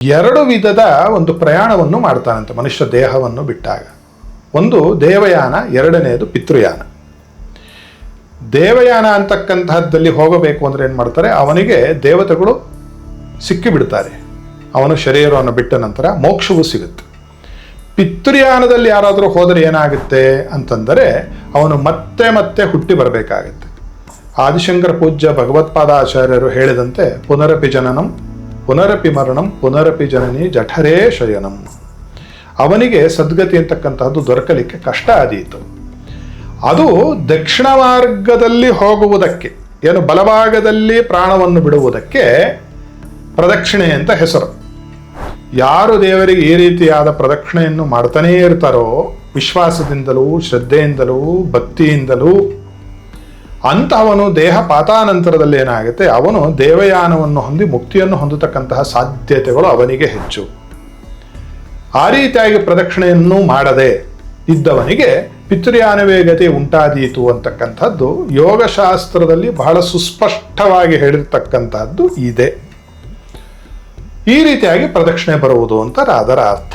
ಎರಡು ವಿಧದ ಒಂದು ಪ್ರಯಾಣವನ್ನು ಮಾಡ್ತಾನಂತೆ ಮನುಷ್ಯ ದೇಹವನ್ನು ಬಿಟ್ಟಾಗ. ಒಂದು ದೇವಯಾನ, ಎರಡನೆಯದು ಪಿತೃಯಾನ. ದೇವಯಾನ ಅಂತಕ್ಕಂತಹದ್ದಲ್ಲಿ ಹೋಗಬೇಕು ಅಂದರೆ ಏನು ಮಾಡ್ತಾರೆ, ಅವನಿಗೆ ದೇವತೆಗಳು ಸಿಕ್ಕಿಬಿಡ್ತಾರೆ. ಅವನು ಶರೀರವನ್ನು ಬಿಟ್ಟ ನಂತರ ಮೋಕ್ಷವೂ ಸಿಗುತ್ತೆ. ಪಿತೃಯಾನದಲ್ಲಿ ಯಾರಾದರೂ ಹೋದರೆ ಏನಾಗುತ್ತೆ ಅಂತಂದರೆ ಅವನು ಮತ್ತೆ ಮತ್ತೆ ಹುಟ್ಟಿ ಬರಬೇಕಾಗತ್ತೆ. ಆದಿಶಂಕರ ಪೂಜ್ಯ ಭಗವತ್ಪಾದಾಚಾರ್ಯರು ಹೇಳಿದಂತೆ ಪುನರಪಿ ಜನನಂ ಪುನರಪಿ ಮರಣಂ ಪುನರಪಿ ಜನನಿ ಜಠರೇ ಶಯನಂ. ಅವನಿಗೆ ಸದ್ಗತಿ ಅಂತಕ್ಕಂತಹದ್ದು ದೊರಕಲಿಕ್ಕೆ ಕಷ್ಟ ಆದೀತು. ಅದು ದಕ್ಷಿಣ ಮಾರ್ಗದಲ್ಲಿ ಹೋಗುವುದಕ್ಕೆ, ಏನು ಬಲಭಾಗದಲ್ಲಿ ಪ್ರಾಣವನ್ನು ಬಿಡುವುದಕ್ಕೆ ಪ್ರದಕ್ಷಿಣೆ ಅಂತ ಹೆಸರು. ಯಾರು ದೇವರಿಗೆ ಈ ರೀತಿಯಾದ ಪ್ರದಕ್ಷಿಣೆಯನ್ನು ಮಾಡ್ತಾನೇ ಇರ್ತಾರೋ ವಿಶ್ವಾಸದಿಂದಲೂ ಶ್ರದ್ಧೆಯಿಂದಲೂ ಭಕ್ತಿಯಿಂದಲೂ, ಅಂತಹವನು ದೇಹ ಪಾತಾನಂತರದಲ್ಲಿ ಏನಾಗುತ್ತೆ, ಅವನು ದೇವಯಾನವನ್ನು ಹೊಂದಿ ಮುಕ್ತಿಯನ್ನು ಹೊಂದತಕ್ಕಂತಹ ಸಾಧ್ಯತೆಗಳು ಅವನಿಗೆ ಹೆಚ್ಚು. ಆ ರೀತಿಯಾಗಿ ಪ್ರದಕ್ಷಿಣೆಯನ್ನು ಮಾಡದೆ ಇದ್ದವನಿಗೆ ಪಿತೃಯಾನವೇ ಗತಿ ಉಂಟಾದೀತು ಅಂತಕ್ಕಂಥದ್ದು ಯೋಗಶಾಸ್ತ್ರದಲ್ಲಿ ಬಹಳ ಸುಸ್ಪಷ್ಟವಾಗಿ ಹೇಳಿರ್ತಕ್ಕಂಥದ್ದು ಇದೆ. ಈ ರೀತಿಯಾಗಿ ಪ್ರದಕ್ಷಿಣೆ ಬರುವುದು ಅಂತ ಅದರ ಅರ್ಥ.